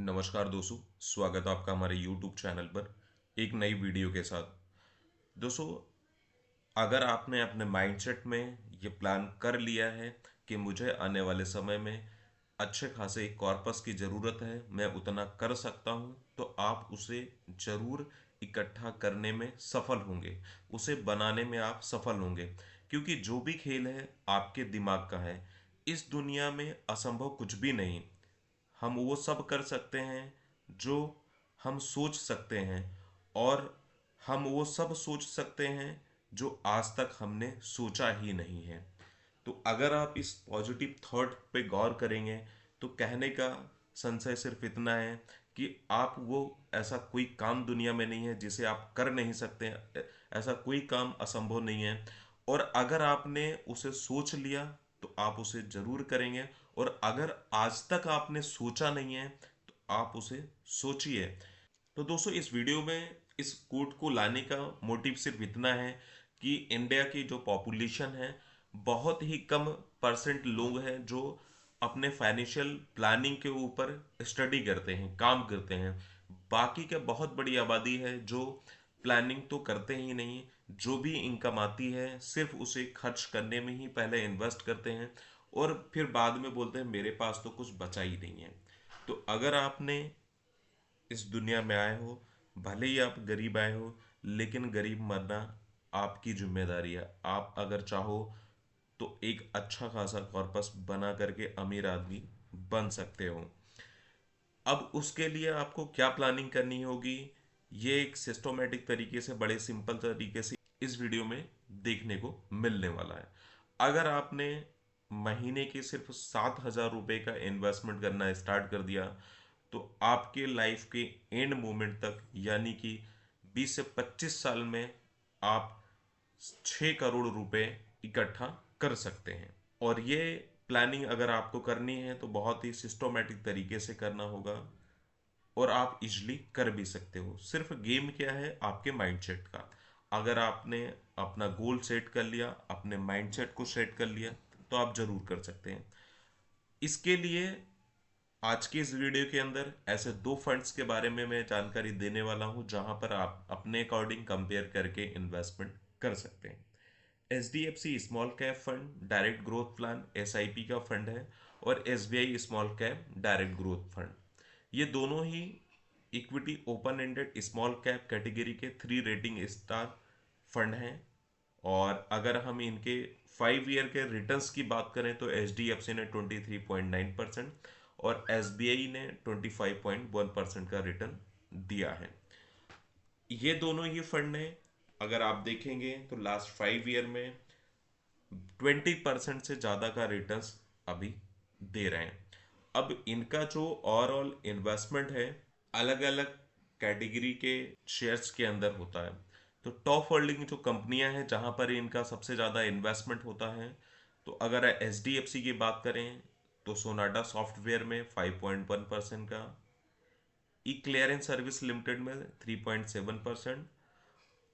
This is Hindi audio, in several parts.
नमस्कार दोस्तों। स्वागत है आपका हमारे YouTube चैनल पर एक नई वीडियो के साथ। दोस्तों, अगर आपने अपने माइंडसेट में ये प्लान कर लिया है कि मुझे आने वाले समय में अच्छे खासे कॉर्पस की ज़रूरत है, मैं उतना कर सकता हूँ, तो आप उसे ज़रूर इकट्ठा करने में सफल होंगे। उसे बनाने में आप सफल होंगे, क्योंकि जो भी खेल है आपके दिमाग का है। इस दुनिया में असंभव कुछ भी नहीं। हम वो सब कर सकते हैं जो हम सोच सकते हैं, और हम वो सब सोच सकते हैं जो आज तक हमने सोचा ही नहीं है। तो अगर आप इस पॉजिटिव थॉट पे गौर करेंगे, तो कहने का संशय सिर्फ इतना है कि आप वो ऐसा कोई काम दुनिया में नहीं है जिसे आप कर नहीं सकते हैं। ऐसा कोई काम असंभव नहीं है। और अगर आपने उसे सोच लिया तो आप उसे जरूर करेंगे। और अगर आज तक आपने सोचा नहीं है तो आप उसे सोचिए। तो दोस्तों, इस वीडियो में इस कोट को लाने का मोटिव सिर्फ इतना है कि इंडिया की जो पॉपुलेशन है, बहुत ही कम परसेंट लोग हैं जो अपने फाइनेंशियल प्लानिंग के ऊपर स्टडी करते हैं, काम करते हैं। बाकी के बहुत बड़ी आबादी है जो प्लानिंग तो करते ही नहीं। जो भी इनकम आती है सिर्फ उसे खर्च करने में ही पहले इन्वेस्ट करते हैं, और फिर बाद में बोलते हैं मेरे पास तो कुछ बचा ही नहीं है। तो अगर आपने इस दुनिया में आए हो, भले ही आप गरीब आए हो, लेकिन गरीब मरना आपकी जिम्मेदारी है। आप अगर चाहो तो एक अच्छा खासा कॉर्पस बना करके अमीर आदमी बन सकते हो। अब उसके लिए आपको क्या प्लानिंग करनी होगी, ये एक सिस्टोमेटिक तरीके से, बड़े सिंपल तरीके से इस वीडियो में देखने को मिलने वाला है। अगर आपने महीने के सिर्फ 7,000 रुपये का इन्वेस्टमेंट करना स्टार्ट कर दिया, तो आपके लाइफ के एंड मोमेंट तक, यानी कि 20 से 25 साल में, आप 6 करोड़ रुपए इकट्ठा कर सकते हैं। और ये प्लानिंग अगर आपको करनी है तो बहुत ही सिस्टोमेटिक तरीके से करना होगा, और आप इजली कर भी सकते हो। सिर्फ गेम क्या है, आपके माइंडसेट का। अगर आपने अपना गोल सेट कर लिया, अपने माइंडसेट को सेट कर लिया, तो आप जरूर कर सकते हैं। इसके लिए आज के इस वीडियो के अंदर ऐसे दो फंड्स के बारे में मैं जानकारी देने वाला हूं, जहां पर आप अपने अकॉर्डिंग कंपेयर करके इन्वेस्टमेंट कर सकते हैं। HDFC small cap fund direct growth plan SIP का फंड है, और SBI small cap direct growth fund. ये दोनों ही equity open ended small cap category के 3 रेटिंग स्टार फंड हैं। और अगर हम इनके 5 ईयर के रिटर्न्स की बात करें तो HDFC ने 23.9% और SBI ने 25.1% का रिटर्न दिया है। ये दोनों ही फंड ने, अगर आप देखेंगे तो लास्ट 5 ईयर में 20% से ज़्यादा का रिटर्न्स अभी दे रहे हैं। अब इनका जो ओवरऑल इन्वेस्टमेंट है, अलग अलग कैटेगरी के शेयर्स के अंदर होता है। तो टॉप होल्डिंग जो कंपनियां हैं जहां पर इनका सबसे ज़्यादा इन्वेस्टमेंट होता है, तो अगर HDFC की बात करें तो सोनाटा सॉफ्टवेयर में 5.1% का, ई क्लियरेंस सर्विस लिमिटेड में 3.7%,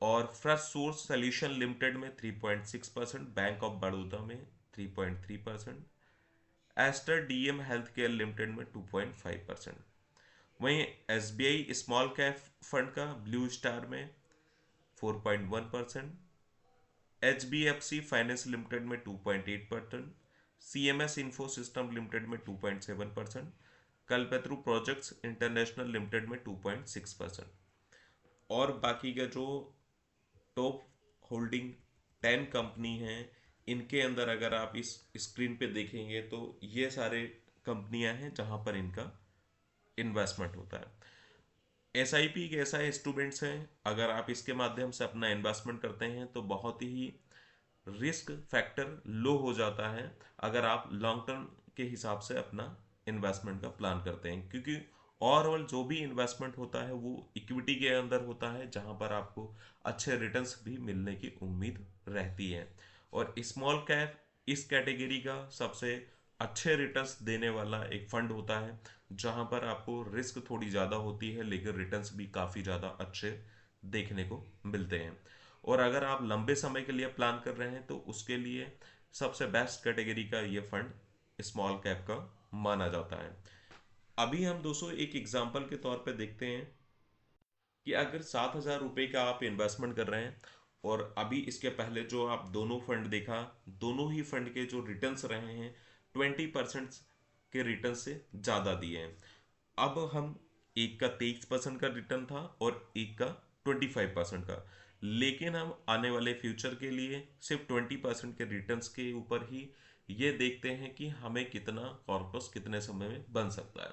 और फ्रेश सोर्स सोल्यूशन लिमिटेड में 3.6%, बैंक ऑफ बड़ौदा में 3.3%, Aster DM health care limited में 2.5%। वहीं SBI स्मॉल कैप फंड का ब्लू स्टार में 4.1%, HBFC फाइनेंस लिमिटेड में 2.8%, CMS इंफो सिस्टम लिमिटेड में 2.7%, कल्पतरू प्रोजेक्ट्स इंटरनेशनल लिमिटेड में 2.6%। और बाकी का जो टॉप होल्डिंग 10 कंपनी हैं, इनके अंदर अगर आप इस स्क्रीन पे देखेंगे तो ये सारे कंपनियां हैं जहां पर इनका इन्वेस्टमेंट होता है। SIP एक ऐसा इंस्ट्रूमेंट्स है, अगर आप इसके माध्यम से अपना इन्वेस्टमेंट करते हैं तो बहुत ही रिस्क फैक्टर लो हो जाता है, अगर आप लॉन्ग टर्म के हिसाब से अपना इन्वेस्टमेंट का प्लान करते हैं। क्योंकि ओवरऑल जो भी इन्वेस्टमेंट होता है वो इक्विटी के अंदर होता है, जहां पर आपको अच्छे रिटर्न्स भी मिलने की उम्मीद रहती है। और स्मॉल कैप इस कैटेगरी का सबसे अच्छे रिटर्न्स देने वाला एक फंड होता है, जहां पर आपको रिस्क थोड़ी ज़्यादा होती है लेकिन रिटर्न्स भी काफ़ी ज़्यादा अच्छे देखने को मिलते हैं। और अगर आप लंबे समय के लिए प्लान कर रहे हैं तो उसके लिए सबसे बेस्ट कैटेगरी का ये फंड स्मॉल कैप का माना जाता है। अभी हम दोस्तों एक एग्जांपल के तौर पे देखते हैं कि अगर 7,000 रुपये का आप इन्वेस्टमेंट कर रहे हैं और अभी इसके पहले जो आप दोनों फंड देखा, दोनों ही फंड के जो रिटर्न्स रहे हैं 20% के रिटर्न से ज़्यादा दिए हैं। अब हम एक का 23% का रिटर्न था और एक का 25% का, लेकिन हम आने वाले फ्यूचर के लिए सिर्फ 20% के रिटर्न्स के ऊपर ही ये देखते हैं कि हमें कितना कॉर्पस कितने समय में बन सकता है।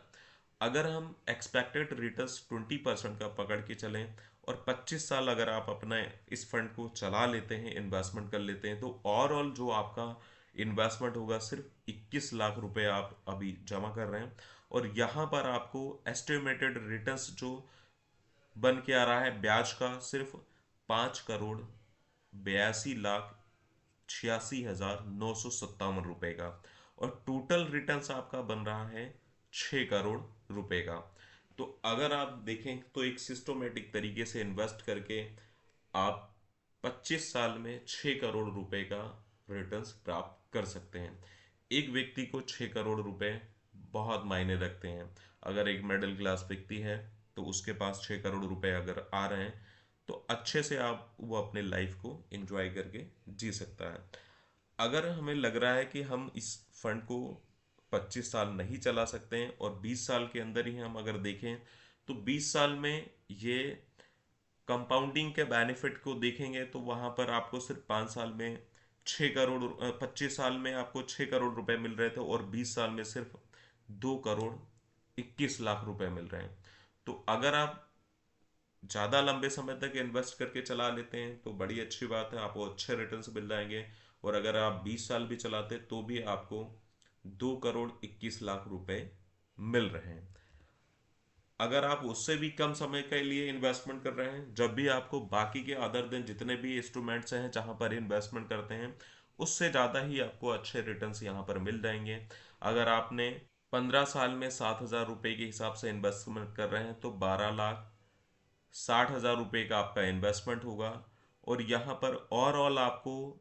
अगर हम एक्सपेक्टेड रिटर्न्स 20% का पकड़ के चलें और 25 साल अगर आप अपना इस फंड को चला लेते हैं, इन्वेस्टमेंट कर लेते हैं, तो ओवरऑल जो आपका इन्वेस्टमेंट होगा सिर्फ 21 लाख रुपए आप अभी जमा कर रहे हैं। और यहाँ पर आपको एस्टिमेटेड रिटर्न्स जो बन के आ रहा है ब्याज का सिर्फ 5,82,86,957 रुपए का, और टोटल रिटर्न्स आपका बन रहा है 6 करोड़ रुपए का। तो अगर आप देखें तो एक सिस्टोमेटिक तरीके से इन्वेस्ट करके आप 25 साल में 6 करोड़ रुपए का रिटर्न्स प्राप्त कर सकते हैं। एक व्यक्ति को 6 करोड़ रुपए बहुत मायने रखते हैं। अगर एक मिडिल क्लास व्यक्ति है तो उसके पास 6 करोड़ रुपए अगर आ रहे हैं तो अच्छे से आप वो अपने लाइफ को एंजॉय करके जी सकता है। अगर हमें लग रहा है कि हम इस फंड को 25 साल नहीं चला सकते हैं और 20 साल के अंदर ही हम अगर देखें तो 20 साल में ये कंपाउंडिंग के बेनिफिट को देखेंगे तो वहां पर आपको सिर्फ 5 साल में 6 करोड़, 25 साल में आपको 6 करोड़ रुपए मिल रहे थे और 20 साल में सिर्फ 2 करोड़ 21 लाख रुपए मिल रहे हैं। तो अगर आप ज़्यादा लंबे समय तक इन्वेस्ट करके चला लेते हैं तो बड़ी अच्छी बात है, आपको अच्छे रिटर्न्स मिल जाएंगे। और अगर आप 20 साल भी चलाते तो भी आपको 2 करोड़ 21 लाख रुपए मिल रहे हैं। अगर आप उससे भी कम समय के लिए इन्वेस्टमेंट कर रहे हैं, जब भी आपको बाकी के अदर दिन जितने भी इंस्ट्रूमेंट्स हैं जहां पर इन्वेस्टमेंट करते हैं उससे ज़्यादा ही आपको अच्छे रिटर्न्स यहां पर मिल जाएंगे। अगर आपने 15 साल में 7,000 रुपये के हिसाब से इन्वेस्टमेंट कर रहे हैं तो 12,60,000 रुपये का आपका इन्वेस्टमेंट होगा। और यहाँ पर ओवरऑल आपको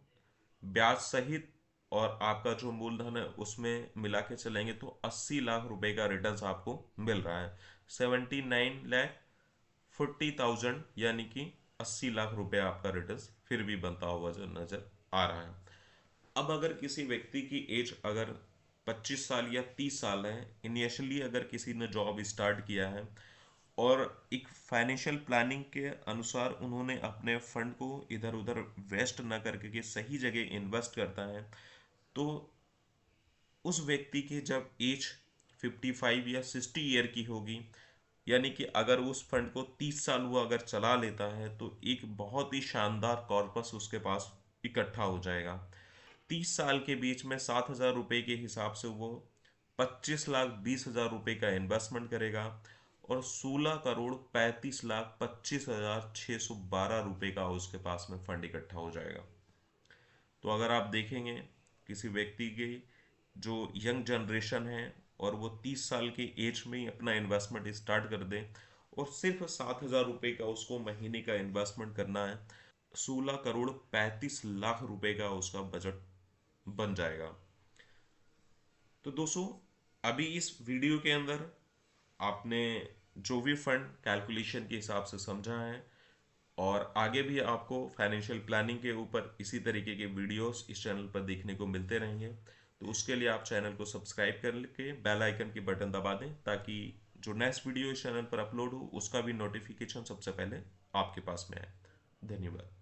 ब्याज सहित और आपका जो मूलधन है उसमें मिला के चलेंगे तो 80 लाख रुपए का रिटर्न आपको मिल रहा है। 79,40,000 यानी कि 80 लाख रुपए आपका रिटर्न फिर भी बनता हुआ जो नजर आ रहा है। अब अगर किसी व्यक्ति की एज अगर 25 साल या 30 साल है, इनिशियली अगर किसी ने जॉब स्टार्ट किया है और एक फाइनेंशियल प्लानिंग के अनुसार उन्होंने अपने फंड को इधर उधर वेस्ट ना करके के सही जगह इन्वेस्ट करता है, तो उस व्यक्ति की जब एज 55 या 60 ईयर की होगी, यानी कि अगर उस फंड को 30 साल वो अगर चला लेता है तो एक बहुत ही शानदार कॉर्पस उसके पास इकट्ठा हो जाएगा। 30 साल के बीच में 7,000 रुपये के हिसाब से वो 25,20,000 रुपये का इन्वेस्टमेंट करेगा और 16,35,25,612 रुपये का उसके पास में फंड इकट्ठा हो जाएगा। तो अगर आप देखेंगे किसी व्यक्ति की जो यंग जनरेशन है और वो 30 साल की एज में ही अपना इन्वेस्टमेंट स्टार्ट कर दे और सिर्फ 7,000 रुपये का उसको महीने का इन्वेस्टमेंट करना है, 16 करोड़ 35 लाख रुपए का उसका बजट बन जाएगा। तो दोस्तों, अभी इस वीडियो के अंदर आपने जो भी फंड कैलकुलेशन के हिसाब से समझा है, और आगे भी आपको फाइनेंशियल प्लानिंग के ऊपर इसी तरीके के वीडियोस इस चैनल पर देखने को मिलते रहेंगे। तो उसके लिए आप चैनल को सब्सक्राइब करके बेल आइकन की बटन दबा दें ताकि जो नेक्स्ट वीडियो इस चैनल पर अपलोड हो उसका भी नोटिफिकेशन सबसे पहले आपके पास में आए। धन्यवाद।